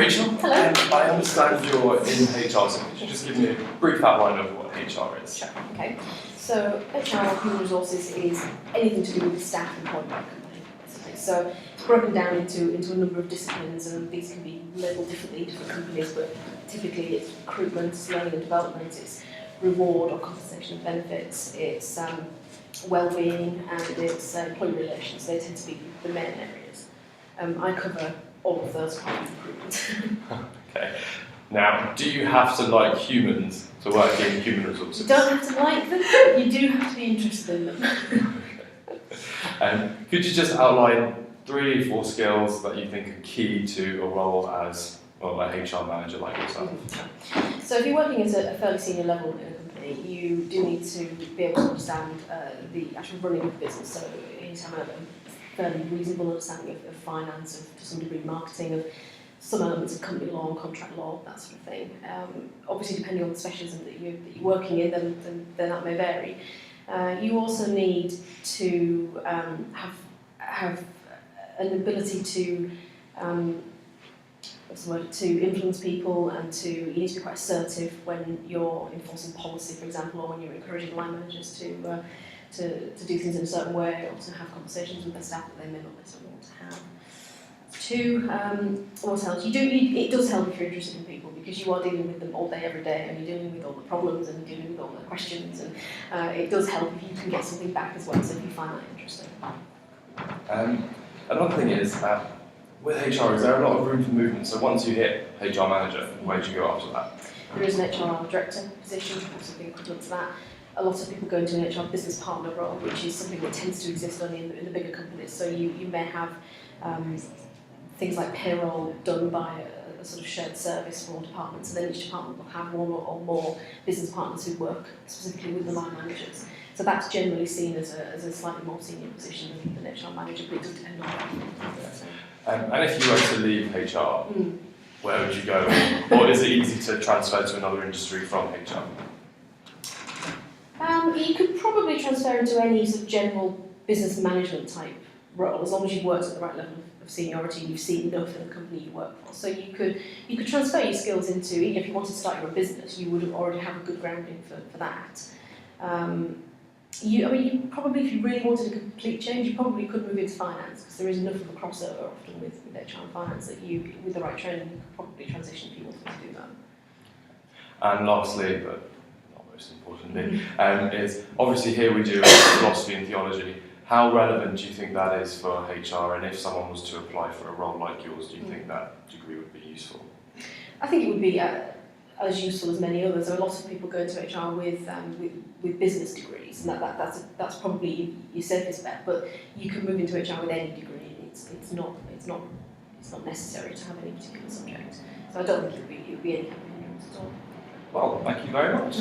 Rachel. Hello. I understand you're in HR, so could you just give me a brief outline of what HR is? Sure. Okay. So HR, human resources, is anything to do with the staff employed by a company, basically. So it's broken down into a number of disciplines, and these can be labelled differently in different companies, but typically it's recruitment, it's learning and development, it's reward or compensation and benefits, it's well-being, and it's employee relations. They tend to be the main areas. I cover all of those kinds of recruitment. Okay. Now, do you have to like humans to work in human resources? You don't have to like them, but you do have to be interested in them. Could you just outline 3 or 4 skills that you think are key to a role as a HR manager like yourself? So if you're working at a fairly senior level in a company, you do need to be able to understand the actual running of the business. So you need to have a fairly reasonable understanding of finance, of to some degree marketing, of some elements of company law and contract law, that sort of thing. Obviously, depending on the specialism that you're working in, then that may vary. You also need to have an ability to to influence people, and you need to be quite assertive when you're enforcing policy, for example, or when you're encouraging line managers to do things in a certain way, or to have conversations with their staff that they may not necessarily want to have. 2, what else? It does help if you're interested in people, because you are dealing with them all day, every day, and you're dealing with all the problems and you're dealing with all the questions, and it does help if you can get something back as well, so if you find that interesting. Another thing is, with HR, is there a lot of room for movement? So once you hit HR manager, where do you go after that? There is an HR director position, or something equivalent to that. A lot of people go into an HR business partner role, which is something that tends to exist only in the bigger companies. So you may have things like payroll done by a sort of shared service for all departments, and then each department will have one or more business partners who work specifically with the line managers. So that's generally seen as a slightly more senior position than HR manager, but it does depend on that. And if you were to leave HR, where would you go? Or is it easy to transfer to another industry from HR? You could probably transfer into any sort of general business management type role, as long as you've worked at the right level of seniority and you've seen enough in the company you work for. So you could transfer your skills into, even if you wanted to start your own business, you would already have a good grounding for that. You probably, if you really wanted a complete change, you probably could move into finance, because there is enough of a crossover often with HR and finance that you, with the right training, you could probably transition if you wanted to do that. And lastly, but not most importantly, is obviously here we do philosophy and theology. How relevant do you think that is for HR, and if someone was to apply for a role like yours, do you think that degree would be useful? I think it would be as useful as many others. So a lot of people go into HR with business degrees, and that's probably your safest bet. But you can move into HR with any degree. It's not necessary to have any particular subject. So I don't think it would be any kind of hindrance at all. Well, thank you very much.